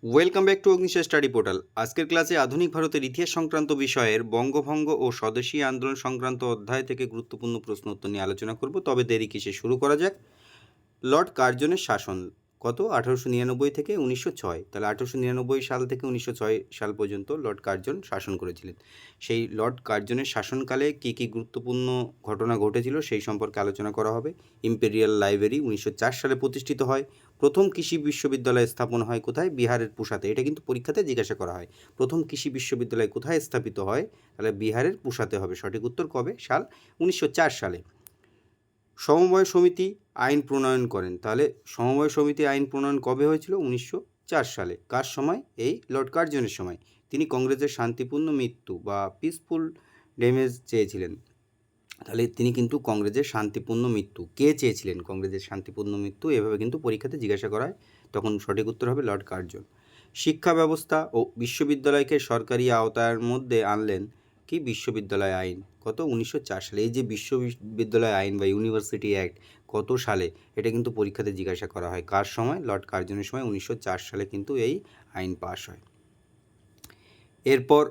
Welcome back to Agnisha study portal. আজকের ক্লাসে আধুনিক ভারতের ইতিহাস সংক্রান্ত বিষয়ের বঙ্গভঙ্গ ও স্বদেশী আন্দোলন সংক্রান্ত অধ্যায় থেকে গুরুত্বপূর্ণ প্রশ্ন উত্তর নিয়ে আলোচনা করব। তবে দেরি কিসে, শুরু করা যাক। লর্ড কার্জনের শাসন কত? 1899 থেকে 1906। তাহলে 1899 সাল থেকে 1906 সাল পর্যন্ত লর্ড কার্জন শাসন করেছিলেন। সেই লর্ড কার্জনের শাসনকালে কী কী গুরুত্বপূর্ণ ঘটনা ঘটেছিল সেই সম্পর্কে আলোচনা করা হবে। ইম্পেরিয়াল লাইব্রেরি 1904 সালে প্রতিষ্ঠিত হয়। প্রথম কৃষি বিশ্ববিদ্যালয় স্থাপন হয় কোথায়? বিহারের পুসাতে। এটা কিন্তু পরীক্ষাতে জিজ্ঞাসা করা হয়। প্রথম কৃষি বিশ্ববিদ্যালয় কোথায় স্থাপিত হয়? তাহলে বিহারের পুসাতে হবে। সঠিক উত্তর কবে? সাল 1904 সালে। সমবায় সমিতি আইন প্রণয়ন করেন। তাহলে সমবায় সমিতি আইন প্রণয়ন কবে হয়েছিল? 1904 সালে। কার সময়? এই লর্ড কার্জনের সময়। তিনি কংগ্রেসের শান্তিপূর্ণ মৃত্যু বা পিসফুল ড্যামেজ চেয়েছিলেন। তাহলে তিনি কিন্তু কংগ্রেসের শান্তিপূর্ণ মৃত্যু, কে চেয়েছিলেন কংগ্রেসের শান্তিপূর্ণ মৃত্যু? এভাবে কিন্তু পরীক্ষাতে জিজ্ঞাসা করা হয়, তখন সঠিক উত্তর হবে লর্ড কার্জন। শিক্ষা ব্যবস্থা ও বিশ্ববিদ্যালয়কে সরকারি আওতার মধ্যে আনলেন কি? বিশ্ববিদ্যালয় আইন কত? 1904 সালে। এই যে বিশ্ববিদ্যালয় আইন বা ইউনিভার্সিটি অ্যাক্ট কত সালে? এটা কিন্তু পরীক্ষাতে জিজ্ঞাসা করা হয়। কার সময়? লর্ড কার্জনের সময় 1904 সালে কিন্তু এই আইন পাশ হয়। এরপর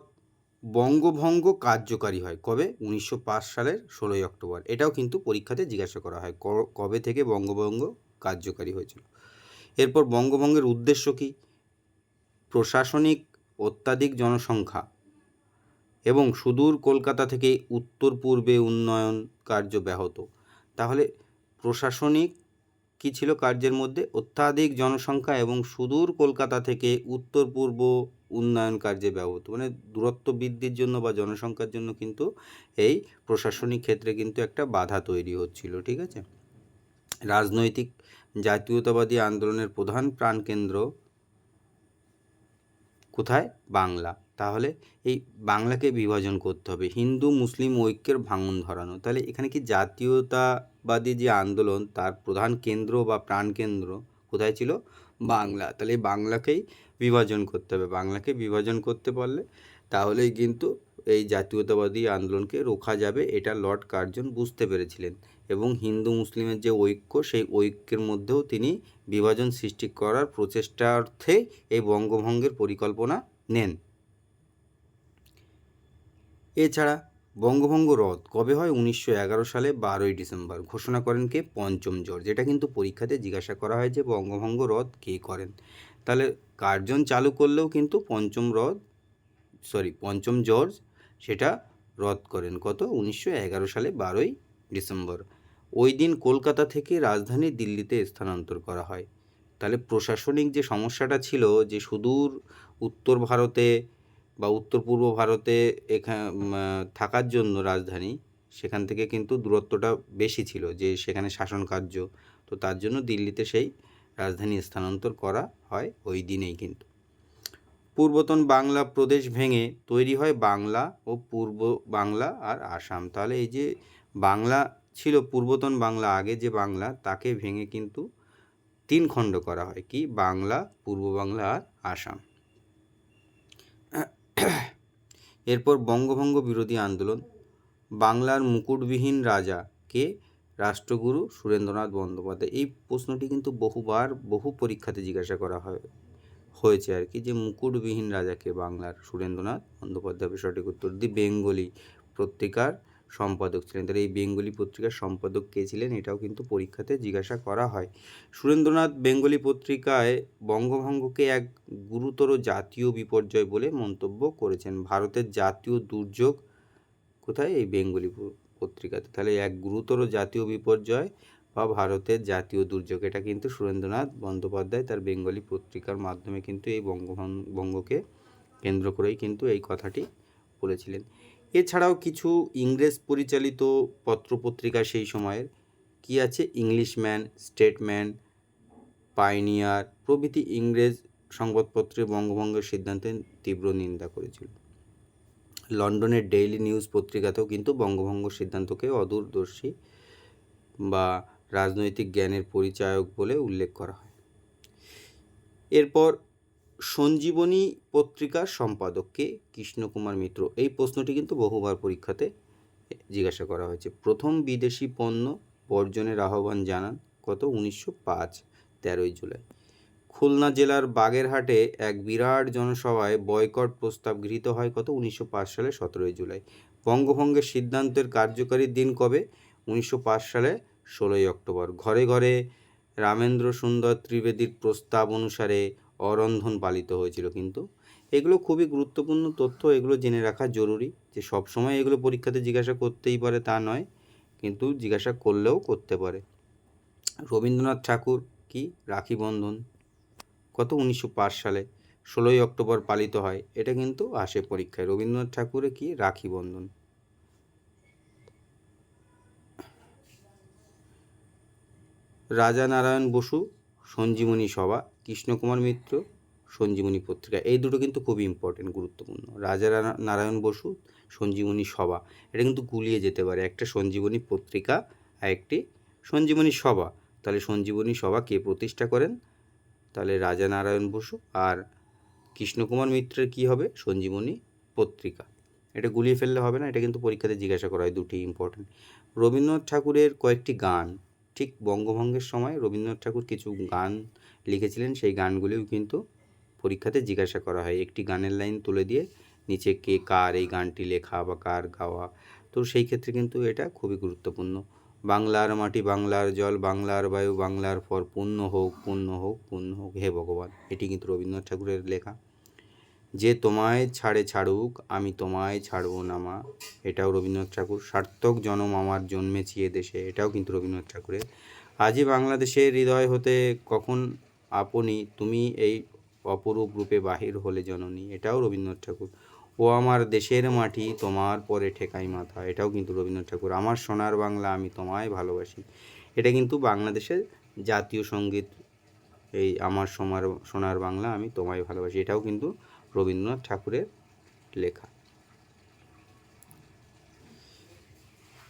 বঙ্গভঙ্গ কার্যকারী হয় কবে? 1905 সালের 16ই অক্টোবর। এটাও কিন্তু পরীক্ষাতে জিজ্ঞাসা করা হয়, কবে থেকে বঙ্গভঙ্গ কার্যকারী হয়েছিল। এরপর বঙ্গভঙ্গের উদ্দেশ্য কী? প্রশাসনিক অত্যাধিক জনসংখ্যা এবং সুদূর কলকাতা থেকে উত্তর পূর্বে উন্নয়ন কার্য ব্যাহত। তাহলে প্রশাসনিক কী ছিল কার্যের মধ্যে? অত্যাধিক জনসংখ্যা এবং সুদূর কলকাতা থেকে উত্তর পূর্ব উন্নয়ন কার্যে ব্যবহৃত, মানে দূরত্ব বৃদ্ধির জন্য বা জনসংখ্যার জন্য কিন্তু এই প্রশাসনিক ক্ষেত্রে কিন্তু একটা বাধা তৈরি হচ্ছিল। ঠিক আছে। রাজনৈতিক জাতীয়তাবাদী আন্দোলনের প্রধান প্রাণকেন্দ্র কোথায়? বাংলা। তাহলে এই বাংলাকে বিভাজন করতে হবে, হিন্দু মুসলিম ঐক্যের ভাঙন ধরানো। তাহলে এখানে কি জাতীয়তাবাদী যে আন্দোলন তার প্রধান কেন্দ্র বা প্রাণকেন্দ্র কোথায় ছিল? বাংলা। তাহলে এই বাংলাকেই বিভাজন করতে হবে। বাংলাকে বিভাজন করতে পারলে তাহলেই কিন্তু এই জাতীয়তাবাদী আন্দোলনকে রোখা যাবে, এটা লর্ড কার্জন বুঝতে পেরেছিলেন। এবং হিন্দু মুসলিমের যে ঐক্য, সেই ঐক্যের মধ্যেও তিনি বিভাজন সৃষ্টি করার প্রচেষ্টার্থে এই বঙ্গভঙ্গের পরিকল্পনা নেন। এছাড়া বঙ্গভঙ্গ রদ কবে হয়? 1911 সালে 12ই ডিসেম্বর। ঘোষণা করেন কে? পঞ্চম জর্জ। এটা কিন্তু পরীক্ষাতে জিজ্ঞাসা করা হয় যে বঙ্গভঙ্গ রদ কে করেন। তাহলে কার্জন চালু করলেও কিন্তু পঞ্চম জর্জ সেটা রদ করেন কত? 1911 সালে 12ই ডিসেম্বর। ওই দিন কলকাতা থেকে রাজধানী দিল্লিতে স্থানান্তর করা হয়। তাহলে প্রশাসনিক যে সমস্যাটা ছিল, যে সুদূর উত্তর ভারতে বা উত্তর পূর্ব ভারতে থাকার জন্য রাজধানী, সেখান থেকে কিন্তু দূরত্বটা বেশি ছিল, যে সেখানে শাসন কার্য, তো তার জন্য দিল্লিতে সেই রাজধানী স্থানান্তর করা হয় ওই দিনেই। কিন্তু পূর্বতন বাংলা প্রদেশ ভেঙে তৈরি হয় বাংলা ও পূর্ব বাংলা আর আসাম। তাহলে এই যে বাংলা ছিল পূর্বতন বাংলা, আগে যে বাংলা, তাকে ভেঙে কিন্তু 3 খণ্ড করা হয়। কি? বাংলা, পূর্ব বাংলা আর আসাম। এরপর বঙ্গভঙ্গ বিরোধী আন্দোলন। বাংলার মুকুটবিহীন রাজা কে? রাষ্ট্রগুরু সুরেন্দ্রনাথ বন্দ্যোপাধ্যায়। এই প্রশ্নটি কিন্তু বহু পরীক্ষাতে জিজ্ঞাসা করা হয়েছে আর কি, যে মুকুটবিহীন রাজাকে বাংলার? সুরেন্দ্রনাথ বন্দ্যোপাধ্যায় সঠিক উত্তর। দি বেঙ্গলি পত্রিকার সম্পাদক ছিলেন। তাহলে এই বেঙ্গলি পত্রিকার সম্পাদক কে ছিলেন? এটাও কিন্তু পরীক্ষাতে জিজ্ঞাসা করা হয়। সুরেন্দ্রনাথ বেঙ্গলি পত্রিকায় বঙ্গভঙ্গকে এক গুরুতর জাতীয় বিপর্যয় বলে মন্তব্য করেছেন। ভারতের জাতীয় দুর্যোগ কোথায়? এই বেঙ্গলি পত্রিকাতে। তাহলে এক গুরুতর জাতীয় বিপর্যয় বা ভারতের জাতীয় দুর্যোগ, এটা কিন্তু সুরেন্দ্রনাথ বন্দ্যোপাধ্যায় তার বেঙ্গলি পত্রিকার মাধ্যমে কিন্তু এই বঙ্গকে কেন্দ্র করেই কিন্তু এই কথাটি বলেছিলেন। এছাড়াও কিছু ইংরেজ পরিচালিত পত্রপত্রিকা সেই সময়ের কি আছে? ইংলিশম্যান, স্টেটম্যান, পাইনিয়ার প্রভৃতি ইংরেজ সংবাদপত্রে বঙ্গভঙ্গের সিদ্ধান্তের তীব্র নিন্দা করেছিল। লন্ডনের ডেইলি নিউজ পত্রিকাতেও কিন্তু বঙ্গভঙ্গ সিদ্ধান্তকে অদূরদর্শী বা রাজনৈতিক জ্ঞানের পরিচায়ক বলে উল্লেখ করা হয়। এরপর সঞ্জীবনী পত্রিকার সম্পাদককে? কৃষ্ণকুমার মিত্র। এই প্রশ্নটি কিন্তু বহুবার পরীক্ষাতে জিজ্ঞাসা করা হয়েছে। প্রথম বিদেশি পণ্য বর্জনের আহ্বান জানান কত? 1905, 13ই জুলাই। খুলনা জেলার বাগেরহাটে এক বিরাট জনসভায় বয়কট প্রস্তাব গৃহীত হয় কত? 1905 সালে 17 জুলাই। বঙ্গভঙ্গের সিদ্ধান্তের কার্যকারী দিন কবে? 1905 সালে 16 অক্টোবর। ঘরে ঘরে রামেন্দ্র সুন্দর ত্রিবেদীর প্রস্তাব অনুসারে অরন্ধন পালিত হয়েছিল। কিন্তু এগুলো খুবই গুরুত্বপূর্ণ তথ্য, এগুলো জেনে রাখা জরুরি। যে সবসময় এগুলো পরীক্ষাতে জিজ্ঞাসা করতেই পারে তা নয়, কিন্তু জিজ্ঞাসা করলেও করতে পারে। রবীন্দ্রনাথ ঠাকুর কি রাখি বন্ধন কত? 1905 সালে 16 অক্টোবর পালিত হয়। এটা কিন্তু আসে পরীক্ষায়। রবীন্দ্রনাথ ঠাকুরের কি রাখি বন্ধন। রাজা নারায়ণ বসু সঞ্জীবনী সভা, কৃষ্ণকুমার মিত্র সঞ্জীবনী পত্রিকা, এই দুটো কিন্তু খুবই ইম্পর্টেন্ট, গুরুত্বপূর্ণ। রাজা নারায়ণ বসু সঞ্জীবনী সভা, এটা কিন্তু গুলিয়ে যেতে পারে। একটা সঞ্জীবনী পত্রিকা আর একটি সঞ্জীবনী সভা। তাহলে সঞ্জীবনী সভা কে প্রতিষ্ঠা করেন? তাহলে রাজা নারায়ণ বসু। আর কৃষ্ণকুমার মিত্রের কি হবে? সঞ্জীবনী পত্রিকা। এটা গুলিয়ে ফেললে হবে না, এটা কিন্তু পরীক্ষাতে জিজ্ঞাসা করা হয়, দুটি ইম্পর্টেন্ট। রবীন্দ্রনাথ ঠাকুরের কয়েকটি গান, ঠিক বঙ্গভঙ্গের সময় রবীন্দ্রনাথ ঠাকুর কিছু গান লিখেছিলেন, সেই গানগুলিও কিন্তু পরীক্ষাতে জিজ্ঞাসা করা হয়। একটি গানের লাইন তুলে দিয়ে নিচে কে কার এই গানটি লেখা বা কার গাওয়া, তো সেই ক্ষেত্রে কিন্তু এটা খুবই গুরুত্বপূর্ণ। বাংলার মাটি বাংলার জল বাংলার বায়ু বাংলার ফল, পূর্ণ হোক পূর্ণ হোক পূর্ণ হোক হে ভগবান, এটি কিন্তু রবীন্দ্রনাথ ঠাকুরের লেখা। যে তোমায় ছাড়ে ছাড়ুক আমি তোমায় ছাড়বো না মা, এটাও রবীন্দ্রনাথ ঠাকুর। সার্থক জনম আমার জন্মেছি এ দেশে, এটাও কিন্তু রবীন্দ্রনাথ ঠাকুরের। আজই বাংলাদেশের হৃদয় হতে কখন আপনি তুমি এই অপরূপ রূপে বাহির হলে জননী, এটাও রবীন্দ্রনাথ ঠাকুর। ও আমার দেশের মাটি তোমার পরে ঠেকাই মাথা, এটাও কিন্তু রবীন্দ্রনাথ ঠাকুর। আমার সোনার বাংলা আমি তোমায় ভালোবাসি, এটা কিন্তু বাংলাদেশের জাতীয় সঙ্গীত। এই আমার সোনার বাংলা আমি তোমায় ভালোবাসি, এটাও কিন্তু রবীন্দ্রনাথ ঠাকুরের লেখা।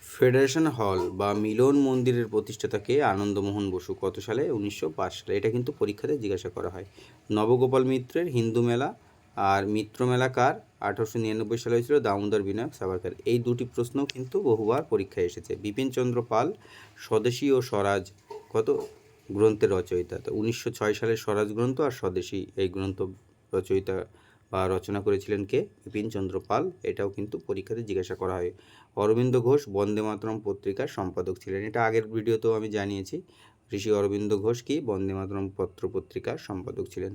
ফেডারেশন হল বা মিলন মন্দিরের প্রতিষ্ঠাতাকে আনন্দমোহন বসু, কত সালে? 1905 সালে। এটা কিন্তু পরীক্ষাতে জিজ্ঞাসা করা হয়। নবগোপাল মিত্রের হিন্দু মেলা আর মিত্র মেলা কার? 1899 সালে হয়েছিল দামোদর বিনায়ক সাভারকর। এই দুটি প্রশ্ন কিন্তু বহুবার পরীক্ষায় এসেছে। বিপিনচন্দ্র পাল স্বদেশী ও স্বরাজ কত গ্রন্থের রচয়িতা? তো 1906 সালের স্বরাজ গ্রন্থ আর স্বদেশী এই গ্রন্থ রচয়িতা বা রচনা করেছিলেন কে? বিপিনচন্দ্র পাল, এটাও কিন্তু পরীক্ষাতে জিজ্ঞাসা করা হয়। অরবিন্দ ঘোষ বন্দে মাতরম পত্রিকার সম্পাদক ছিলেন, এটা আগের ভিডিওতেও আমি জানিয়েছি। ঋষি অরবিন্দ ঘোষ কি বন্দে মাতরম পত্রিকার সম্পাদক ছিলেন।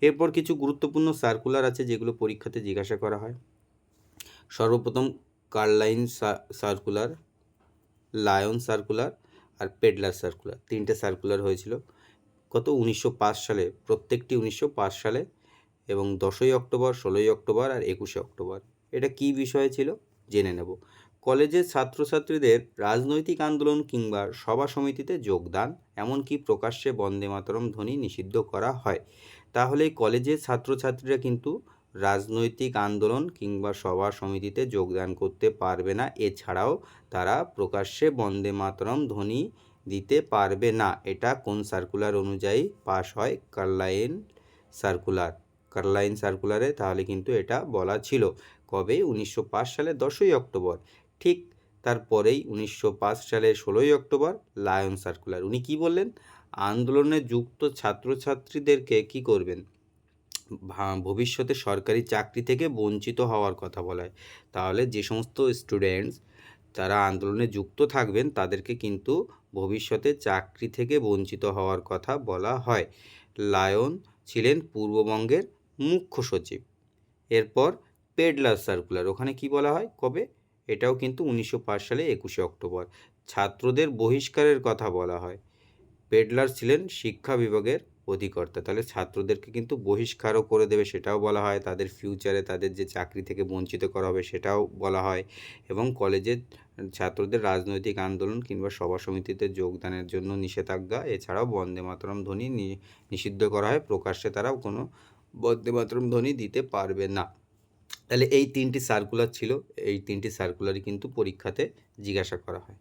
এরপর কিছু গুরুত্বপূর্ণ সার্কুলার আছে যেগুলো পরীক্ষাতে জিজ্ঞাসা করা হয়। সর্বপ্রথম কার্লাইন সার্কুলার, লায়ন সার্কুলার আর পেডলার সার্কুলার, তিনটে সার্কুলার হয়েছিল কত? 1905 সালে, প্রত্যেকটি 1905 সালে, এবং 10ই অক্টোবর 16ই অক্টোবর আর 21শে অক্টোবর। এটা কি বিষয়ে ছিল জেনে নেব। কলেজের ছাত্রছাত্রীদের রাজনৈতিক আন্দোলন কিংবা সভা সমিতিতে যোগদান, এমনকি প্রকাশ্যে বন্দে মাতরম ধ্বনি নিষিদ্ধ করা হয়। তাহলে কলেজের ছাত্রছাত্রীরা কিন্তু রাজনৈতিক আন্দোলন কিংবা সভা সমিতিতে যোগদান করতে পারবে না, এছাড়াও তারা প্রকাশ্যে বন্দে মাতরম ধ্বনি দিতে পারবে না। এটা কোন সার্কুলার অনুযায়ী পাস হয়? কার্লাইন সার্কুলারে তাহলে কিন্তু এটা বলা ছিল। কবে? 1905 সালে 10ই অক্টোবর। ঠিক তারপরেই 1905 সালে 16ই অক্টোবর লায়ন সার্কুলার। উনি কি বললেন? আন্দোলনে যুক্ত ছাত্রছাত্রীদেরকে কি করবেন? ভবিষ্যতে সরকারি চাকরি থেকে বঞ্চিত হওয়ার কথা বলা হয়। তাহলে যে সমস্ত স্টুডেন্টস যারা আন্দোলনে যুক্ত থাকবেন তাদেরকে কিন্তু ভবিষ্যতে চাকরি থেকে বঞ্চিত হওয়ার কথা বলা হয়। লায়ন ছিলেন পূর্ববঙ্গের মুখ্য সচিব। এরপর পেডলার সার্কুলার, ওখানে কি বলা হয়? কবে? এটাও কিন্তু 1905 সালে 21শে অক্টোবর। ছাত্রদের বহিষ্কারের কথা বলা হয়। পেডলার ছিলেন শিক্ষা বিভাগের অধিকর্তা, তাহলে ছাত্রদেরকে কিন্তু বহিষ্কারও করে দেবে সেটাও বলা হয়। তাদের ফিউচারে তাদের যে চাকরি থেকে বঞ্চিত করা হবে সেটাও বলা হয়। এবং কলেজের ছাত্রদের রাজনৈতিক আন্দোলন কিংবা সভা সমিতিতে যোগদানের জন্য নিষেধাজ্ঞা, এছাড়াও বন্দে মাতরম ধ্বনি নিষিদ্ধ করা হয়। প্রকাশ্যে তারাও কোনো বন্দে মাতরম ধ্বনি দিতে পারবে না। তাহলে এই তিনটি সার্কুলার ছিল, এই তিনটি সার্কুলারই কিন্তু পরীক্ষাতে জিজ্ঞাসা করা হয়।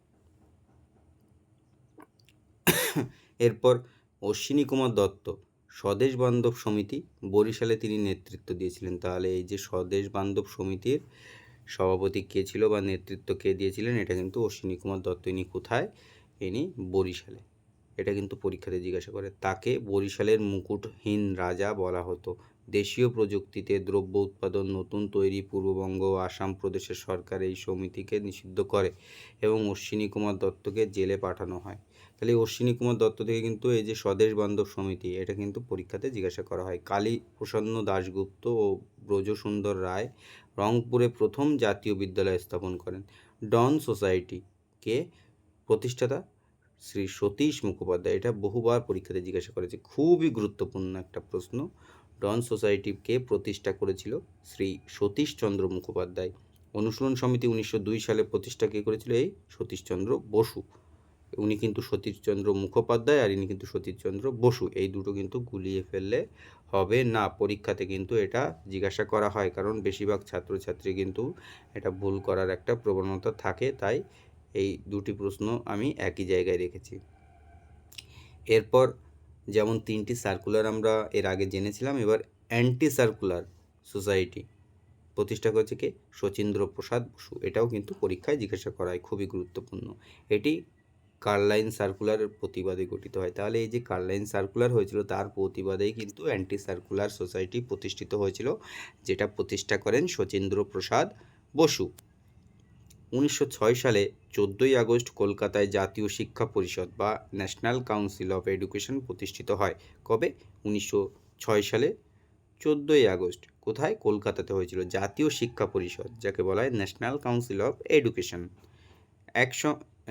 এরপর অশ্বিনী কুমার দত্ত স্বদেশ বান্ধব সমিতি, বরিশালে তিনি নেতৃত্ব দিয়েছিলেন। তাহলে এই যে স্বদেশ বান্ধব সমিতির সভাপতি কে ছিল বা নেতৃত্ব কে দিয়েছিলেন? এটা কিন্তু অশ্বিনী কুমার দত্ত। ইনি কোথায়? ইনি বরিশালে। এটা কিন্তু পরীক্ষাতে জিজ্ঞাসা করে। তাকে বরিশালের মুকুটহীন রাজা বলা হতো। দেশীয় প্রযুক্তিতে দ্রব্য উৎপাদন নতুন তৈরি পূর্ববঙ্গ ও আসাম প্রদেশের সরকার এই সমিতিকে নিষিদ্ধ করে এবং অশ্বিনী কুমার দত্তকে জেলে পাঠানো হয়। তাহলে অশ্বিনী কুমার দত্ত থেকে কিন্তু এই যে স্বদেশ বান্ধব সমিতি, এটা কিন্তু পরীক্ষাতে জিজ্ঞাসা করা হয়। কালী প্রসন্ন দাশগুপ্ত ও ব্রজসুন্দর রায় রংপুরে প্রথম জাতীয় বিদ্যালয় স্থাপন করেন। ডন সোসাইটিকে প্রতিষ্ঠাতা শ্রী সতীশ মুখোপাধ্যায়। এটা বহুবার পরীক্ষাতে জিজ্ঞাসা করেছে, খুবই গুরুত্বপূর্ণ একটা প্রশ্ন। ডন সোসাইটিকে প্রতিষ্ঠা করেছিল শ্রী সতীশচন্দ্র মুখোপাধ্যায়। অনুশীলন সমিতি 1902 সালে প্রতিষ্ঠা কে করেছিল? এই সতীশচন্দ্র বসু। উনি কিন্তু সতীশচন্দ্র মুখোপাধ্যায় আর ইনি কিন্তু সতীশচন্দ্র বসু। এই দুটো কিন্তু গুলিয়ে ফেললে হবে না, পরীক্ষাতে কিন্তু এটা জিজ্ঞাসা করা হয়, কারণ বেশিরভাগ ছাত্রছাত্রী কিন্তু এটা ভুল করার একটা প্রবণতা থাকে, তাই এই দুটি প্রশ্ন আমি একই জায়গায় রেখেছি। এরপর যেমন 3টি সার্কুলার আমরা এর আগে জেনেছিলাম, এবার অ্যান্টি সার্কুলার সোসাইটি প্রতিষ্ঠা করেছে কে? শচীন্দ্র প্রসাদ বসু। এটাও কিন্তু পরীক্ষায় জিজ্ঞাসা করা হয়, খুবই গুরুত্বপূর্ণ। এটি কার্লাইন সার্কুলারের প্রতিবাদে গঠিত হয়। তাহলে এই যে কার্লাইন সার্কুলার হয়েছিল তার প্রতিবাদেই কিন্তু অ্যান্টি সার্কুলার সোসাইটি প্রতিষ্ঠিত হয়েছিল, যেটা প্রতিষ্ঠা করেন শচীন্দ্র প্রসাদ বসু। 1906 সালে 14ই আগস্ট কলকাতায় জাতীয় শিক্ষা পরিষদ বা ন্যাশনাল কাউন্সিল অফ এডুকেশন প্রতিষ্ঠিত হয়। কবে? 1906 সালে 14ই আগস্ট। কোথায়? কলকাতাতে হয়েছিল জাতীয় শিক্ষা পরিষদ, যাকে বলা হয় ন্যাশনাল কাউন্সিল অফ এডুকেশন।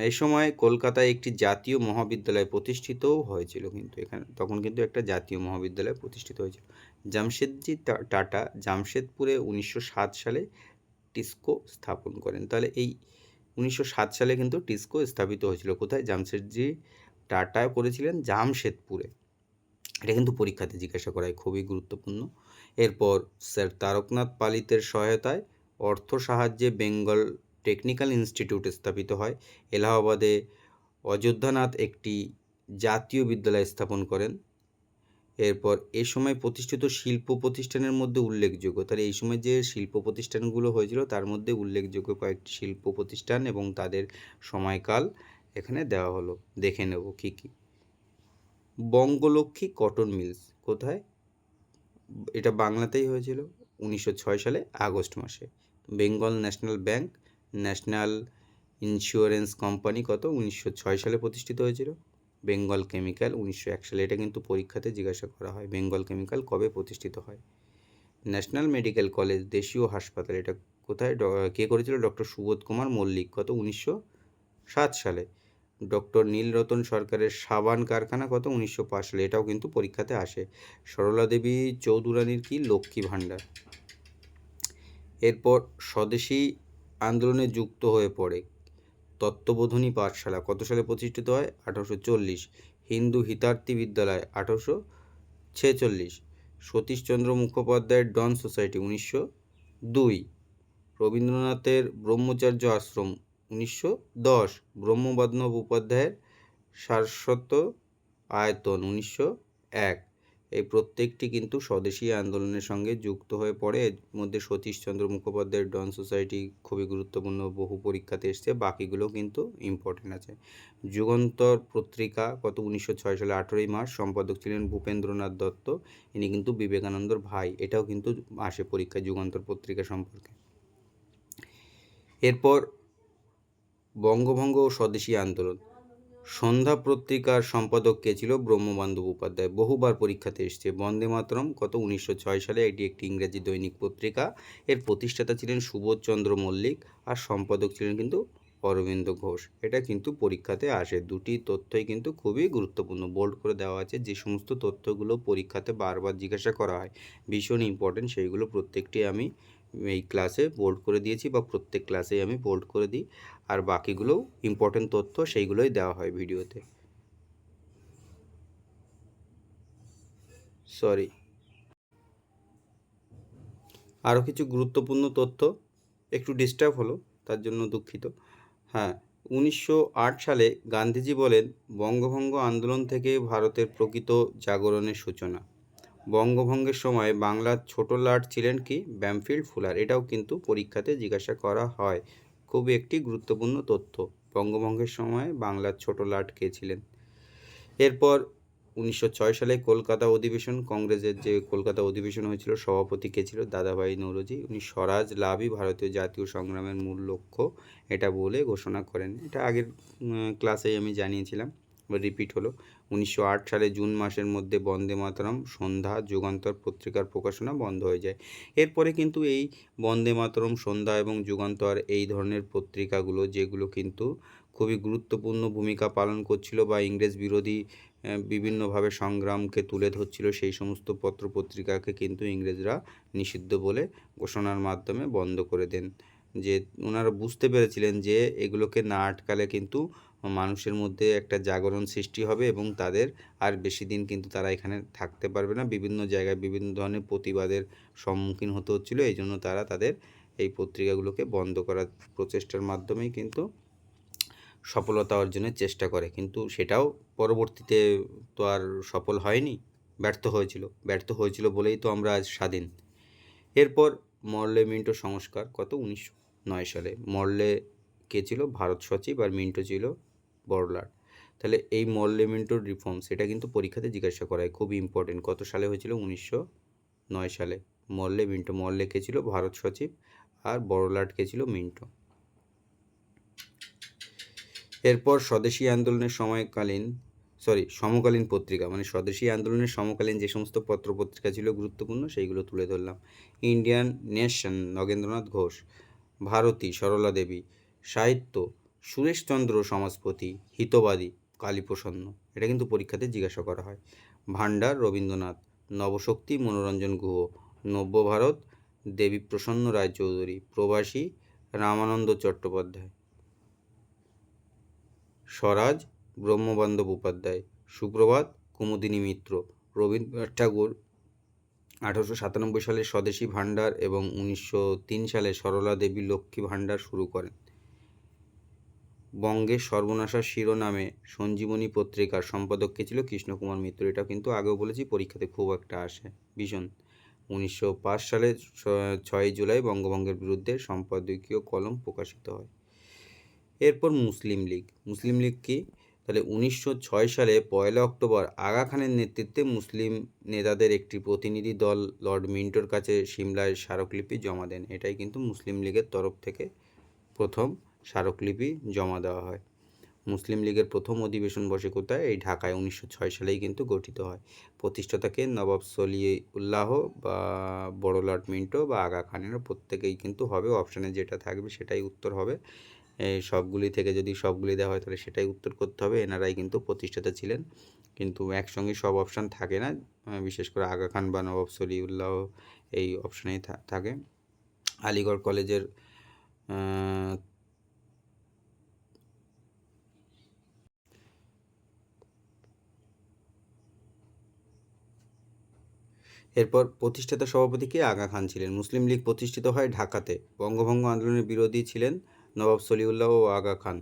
এই সময় কলকাতায় একটি জাতীয় মহাবিদ্যালয় প্রতিষ্ঠিতও হয়েছিল, কিন্তু এখানে তখন কিন্তু একটা জাতীয় মহাবিদ্যালয় প্রতিষ্ঠিত হয়েছিল। জামশেদজি টাটা জামশেদপুরে 1907 সালে টিস্কো স্থাপন করেন। তাহলে এই 1907 সালে কিন্তু টিস্কো স্থাপিত হয়েছিল। কোথায়? জামশেদজি টাটা করেছিলেন জামশেদপুরে। এটা কিন্তু পরীক্ষাতে জিজ্ঞাসা করা হয়, খুবই গুরুত্বপূর্ণ। এরপর স্যার তারকনাথ পালিতের সহায়তায় অর্থ সাহায্যে বেঙ্গল টেকনিক্যাল ইনস্টিটিউট স্থাপিত হয়। এলাহাবাদে অযোধ্যানাথ একটি জাতীয় বিদ্যালয় স্থাপন করেন। এরপর এ সময় প্রতিষ্ঠিত শিল্প প্রতিষ্ঠানের মধ্যে উল্লেখযোগ্য, তাহলে এই সময় যে শিল্প প্রতিষ্ঠানগুলো হয়েছিল তার মধ্যে উল্লেখযোগ্য কয়েকটি শিল্প প্রতিষ্ঠান এবং তাদের সময়কাল এখানে দেওয়া হলো, দেখে নেব কী কী। বঙ্গলক্ষ্মী কটন মিলস কোথায়? এটা বাংলাতেই হয়েছিল 1906 সালে আগস্ট মাসে। Bengal national bank, national insurance company কত? 1906 সালে প্রতিষ্ঠিত হয়েছিল। বেঙ্গল কেমিক্যাল 1901 সালে। এটা কিন্তু পরীক্ষাতে জিজ্ঞাসা করা হয়, বেঙ্গল কেমিক্যাল কবে প্রতিষ্ঠিত হয়। ন্যাশনাল মেডিকেল কলেজ দেশীয় হাসপাতাল, এটা কোথায় কে করেছিল? ডক্টর সুবোধ কুমার মল্লিক। কত? 1907 সালে। ডক্টর নীলরতন সরকারের সাবান কারখানা কত? 1905 সালে। এটাও কিন্তু পরীক্ষাতে আসে। সরলা দেবী চৌধুরানীর কি? লক্ষ্মী ভাণ্ডার। এরপর স্বদেশী আন্দোলনে যুক্ত হয়ে পড়ে তত্ত্ববোধিনী পাঠশালা কত সালে প্রতিষ্ঠিত হয়? 1840। হিন্দু হিতার্থী বিদ্যালয় 1846। সতীশচন্দ্র মুখোপাধ্যায়ের ডন সোসাইটি 1902। রবীন্দ্রনাথের ব্রহ্মচার্য আশ্রম 1910। ব্রহ্মবৈষ্ণব উপাধ্যায়ের সারস্বত আয়তন 1901। এই প্রত্যেকটি কিন্তু স্বদেশী আন্দোলনের সঙ্গে যুক্ত হয়ে পড়ে। এর মধ্যে সতীশচন্দ্র মুখোপাধ্যায়ের ডন সোসাইটি খুবই গুরুত্বপূর্ণ, বহু পরীক্ষাতে এসছে, বাকিগুলো কিন্তু ইম্পর্টেন্ট আছে। যুগান্তর পত্রিকা কত? 1906 সালে 18ই মার্চ। সম্পাদক ছিলেন ভূপেন্দ্রনাথ দত্ত, ইনি কিন্তু বিবেকানন্দর ভাই। এটাও কিন্তু আসে পরীক্ষায় যুগান্তর পত্রিকা সম্পর্কে। এরপর বঙ্গভঙ্গ ও স্বদেশী আন্দোলন। সন্ধ্যা পত্রিকার সম্পাদক কে ছিল? ব্রহ্মবান্ধব উপাধ্যায়, বহুবার পরীক্ষাতে এসছে। বন্দে মাতরম কত? 1906 সালে। এটি একটি ইংরেজি দৈনিক পত্রিকা। এর প্রতিষ্ঠাতা ছিলেন সুবোধচন্দ্র মল্লিক আর সম্পাদক ছিলেন কিন্তু অরবিন্দ ঘোষ। এটা কিন্তু পরীক্ষাতে আসে। দুটি তথ্যই কিন্তু খুবই গুরুত্বপূর্ণ, বোল্ড করে দেওয়া আছে। যে সমস্ত তথ্যগুলো পরীক্ষাতে বারবার জিজ্ঞাসা করা হয়, ভীষণ ইম্পর্টেন্ট, সেইগুলো প্রত্যেকটি আমি এই ক্লাসে বোল্ড করে দিয়েছি, বা প্রত্যেক ক্লাসেই আমি বোল্ড করে দিই। আর বাকিগুলোও ইম্পর্টেন্ট তথ্য, সেইগুলোই দেওয়া হয় ভিডিওতে। সরি, আরও কিছু গুরুত্বপূর্ণ তথ্য, একটু ডিস্টার্ব হলো তার জন্য দুঃখিত। হ্যাঁ, 1908 সালে গান্ধীজি বলেন, বঙ্গভঙ্গ আন্দোলন থেকে ভারতের প্রকৃত জাগরণের সূচনা। বঙ্গভঙ্গের সময় বাংলার ছোট লাট ছিলেন কি? Bampfylde fuller. এটাও কিন্তু পরীক্ষাতে জিজ্ঞাসা করা হয়, খুবই একটি গুরুত্বপূর্ণ তথ্য। বঙ্গভঙ্গের সময় বাংলার ছোট লাট কে ছিলেন? এরপর 1906 সালে কলকাতা অধিবেশন, কংগ্রেসের যে কলকাতা অধিবেশন হয়েছিল, সভাপতি কে ছিল? দাদাভাই নৌরোজি। উনি স্বরাজ লাভই ভারতীয় জাতীয় সংগ্রামের মূল লক্ষ্য এটা বলে ঘোষণা করেন। এটা আগের ক্লাসেই আমি জানিয়েছিলাম, রিপিট হলো। 1908 সালে জুন মাসের মধ্যে বন্দে মাতরম, সন্ধ্যা, যুগান্তর পত্রিকার প্রকাশনা বন্ধ হয়ে যায়। এরপরে কিন্তু এই বন্দে মাতরম, সন্ধ্যা এবং যুগান্তর এই ধরনের পত্রিকাগুলো, যেগুলো কিন্তু খুবই গুরুত্বপূর্ণ ভূমিকা পালন করছিল বা ইংরেজ বিরোধী বিভিন্নভাবে সংগ্রামকে তুলে ধরছিল, সেই সমস্ত পত্রপত্রিকাকে কিন্তু ইংরেজরা নিষিদ্ধ বলে ঘোষণার মাধ্যমে বন্ধ করে দেন। যে ওনারা বুঝতে পেরেছিলেন যে এগুলোকে না আটকালে কিন্তু মানুষের মধ্যে একটা জাগরণ সৃষ্টি হবে এবং তাদের আর বেশি দিন কিন্তু তারা এখানে থাকতে পারবে না। বিভিন্ন জায়গায় বিভিন্ন ধরনের প্রতিবাদের সম্মুখীন হতে হচ্ছিলো। এই জন্য তারা তাদের এই পত্রিকাগুলোকে বন্ধ করার প্রচেষ্টার মাধ্যমেই কিন্তু সফলতা অর্জনের চেষ্টা করে, কিন্তু সেটাও পরবর্তীতে তো আর সফল হয়নি, ব্যর্থ হয়েছিল বলেই তো আমরা আজ স্বাধীন। এরপর মরলে মিন্টো সংস্কার, কত? 1909 সালে। মরলে কে ছিল? ভারত সচিব, আর মিন্টো ছিল বড়লাট। তাহলে এই মরলে মিন্টোর রিফর্মস, এটা কিন্তু পরীক্ষাতে জিজ্ঞাসা করা হয়, খুবই ইম্পর্টেন্ট। কত সালে হয়েছিল? 1909 সালে। মরলে মিন্টো, মরলে কে ছিল? ভারত সচিব, আর বড়লাট কে ছিল? মিন্টো। এরপর স্বদেশী আন্দোলনের সমকালীন পত্রিকা, মানে স্বদেশী আন্দোলনের সমকালীন যে সমস্ত পত্রপত্রিকা ছিল গুরুত্বপূর্ণ, সেইগুলো তুলে ধরলাম। Indian nation, Nagendranath Ghosh. ভারতী, সরলা দেবী। সাহিত্য, সুরেশচন্দ্র সমাজপতি। হিতবাদী, কালীপ্রসন্ন। এটা কিন্তু পরীক্ষাতে জিজ্ঞাসা করা হয়। ভাণ্ডার, রবীন্দ্রনাথ। নবশক্তি, মনোরঞ্জন গুহ। নব্যভারত, দেবীপ্রসন্ন রায়চৌধুরী। প্রবাসী, রামানন্দ চট্টোপাধ্যায়। স্বরাজ, ব্রহ্মবান্ধব উপাধ্যায়। সুপ্রভাত, কুমুদিনী মিত্র। রবীন্দ্রনাথ ঠাকুর 1897 সালে স্বদেশী ভাণ্ডার এবং 1903 সালে সরলা দেবী লক্ষ্মী ভাণ্ডার শুরু করেন। বঙ্গের সর্বনাশা শিরোনামে সঞ্জীবনী পত্রিকার সম্পাদক কে ছিল? কৃষ্ণকুমার মিত্র। এটা কিন্তু আগেও বলেছি, পরীক্ষাতে খুব একটা আসে ভীষণ। 1905 সালে 6 জুলাই বঙ্গভঙ্গের বিরুদ্ধে সম্পাদকীয় কলম প্রকাশিত হয়। এরপর মুসলিম লীগ কি? তাহলে 1906 সালে 1 অক্টোবর আগা খানের নেতৃত্বে মুসলিম নেতাদের একটি প্রতিনিধি দল লর্ড মিন্টোর কাছে সিমলায় স্মারকলিপি জমা দেন। এটাই কিন্তু মুসলিম লীগের তরফ থেকে প্রথম স্মারকলিপি জমা দেওয়া হয়। মুসলিম লীগের প্রথম অধিবেশন বসে কোথায়? এই ঢাকায়। 1906 সালেই কিন্তু গঠিত হয়। প্রতিষ্ঠাতাকে নবাব সলিউল্লাহ বা বড়লাট মিন্টো বা আগা খানের, প্রত্যেকেই কিন্তু হবে। অপশানে যেটা থাকবে সেটাই উত্তর হবে। এই সবগুলি থেকে যদি সবগুলি দেওয়া হয় তাহলে সেটাই উত্তর করতে হবে। এনারাই কিন্তু প্রতিষ্ঠাতা ছিলেন, কিন্তু একসঙ্গে সব অপশান থাকে না, বিশেষ করে আগা খান বা নবাব সলিউল্লাহ এই অপশানেই থাকে। আলিগড় কলেজের এরপর প্রতিষ্ঠাতা সভাপতি কে? আগা খান ছিলেন। মুসলিম লীগ প্রতিষ্ঠিত হয় ঢাকাতে। বঙ্গভঙ্গ আন্দোলনের বিরোধী ছিলেন নবাব সলিউল্লাহ ও আগা খান।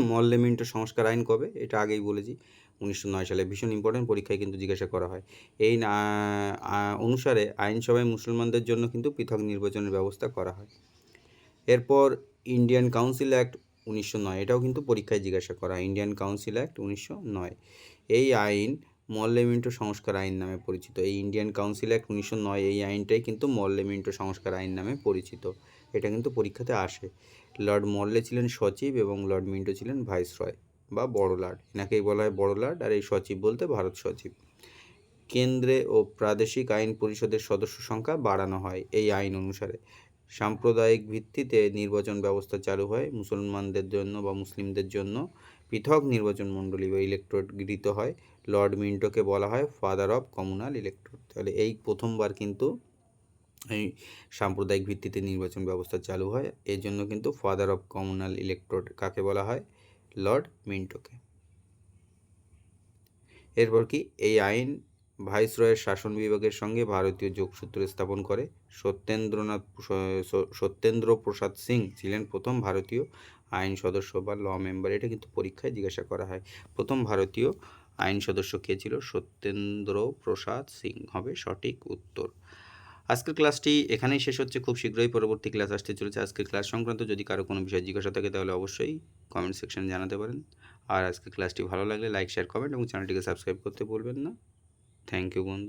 মরলে মিন্টো সংস্কার আইন কবে? এটা আগেই বলেছি, 1909 সালে। ভীষণ ইম্পর্টেন্ট, পরীক্ষায় কিন্তু জিজ্ঞাসা করা হয়। এই অনুসারে আইনসভায় মুসলমানদের জন্য কিন্তু পৃথক নির্বাচনের ব্যবস্থা করা হয়। এরপর ইন্ডিয়ান কাউন্সিল অ্যাক্ট 1909, এটাও কিন্তু পরীক্ষায় জিজ্ঞাসা করা হয়। ইন্ডিয়ান কাউন্সিল অ্যাক্ট 1909, এই আইন মরলে মিন্টো সংস্কার আইন নামে পরিচিত। এই ইন্ডিয়ান কাউন্সিল অ্যাক্ট 1909, এই আইনটাই কিন্তু মরলে মিন্টো সংস্কার আইন নামে পরিচিত। এটা কিন্তু পরীক্ষাতে আসে। লর্ড মরলে ছিলেন সচিব এবং লর্ড মিন্টো ছিলেন ভাইসরয় বা বড়লাট। এনাকেই বলা হয় বড়লাট, আর এই সচিব বলতে ভারত সচিব। কেন্দ্রে ও প্রাদেশিক আইন পরিষদের সদস্য সংখ্যা বাড়ানো হয় এই আইন অনুসারে। সাম্প্রদায়িক ভিত্তিতে নির্বাচন ব্যবস্থা চালু হয়। মুসলমানদের জন্য বা মুসলিমদের জন্য পৃথক নির্বাচন মণ্ডলী বা ইলেকটোরেট গৃহীত হয়। লর্ড মিন্টোকে বলা হয় ফাদার অফ কমিউনাল ইলেকটোরেট। তাহলে এই প্রথমবার কিন্তু এই সাম্প্রদায়িক ভিত্তিতে নির্বাচন ব্যবস্থা চালু হয়। এর জন্য কিন্তু ফাদার অফ কমিউনাল ইলেকটোরেট কাকে বলা হয়? লর্ড মিন্টোকে। এরপর কি? এই আইন ভাইসরয়ের শাসন বিভাগের সঙ্গে ভারতীয় যোগসূত্র স্থাপন করে। সত্যেন্দ্র প্রসাদ সিং ছিলেন প্রথম ভারতীয় আইন সদস্য বা ল মেম্বার। এটা কিন্তু পরীক্ষায় জিজ্ঞাসা করা হয়। প্রথম ভারতীয় আইন সদস্য কে ছিল? সত্যেন্দ্র প্রসাদ সিং হবে সঠিক উত্তর। আজকের ক্লাসটি এখানেই শেষ হচ্ছে। খুব শীঘ্রই পরবর্তী ক্লাস আসতে চলেছে। আজকের ক্লাস সংক্রান্ত যদি কারো কোনো বিষয় জিজ্ঞাসা থাকে তাহলে অবশ্যই কমেন্ট সেকশনে জানাতে পারেন। আর আজকে ক্লাসটি ভালো লাগলে লাইক শেয়ার কমেন্ট এবং চ্যানেলটিকে সাবস্ক্রাইব করতে ভুলবেন না। থ্যাংক ইউ বন্ধু।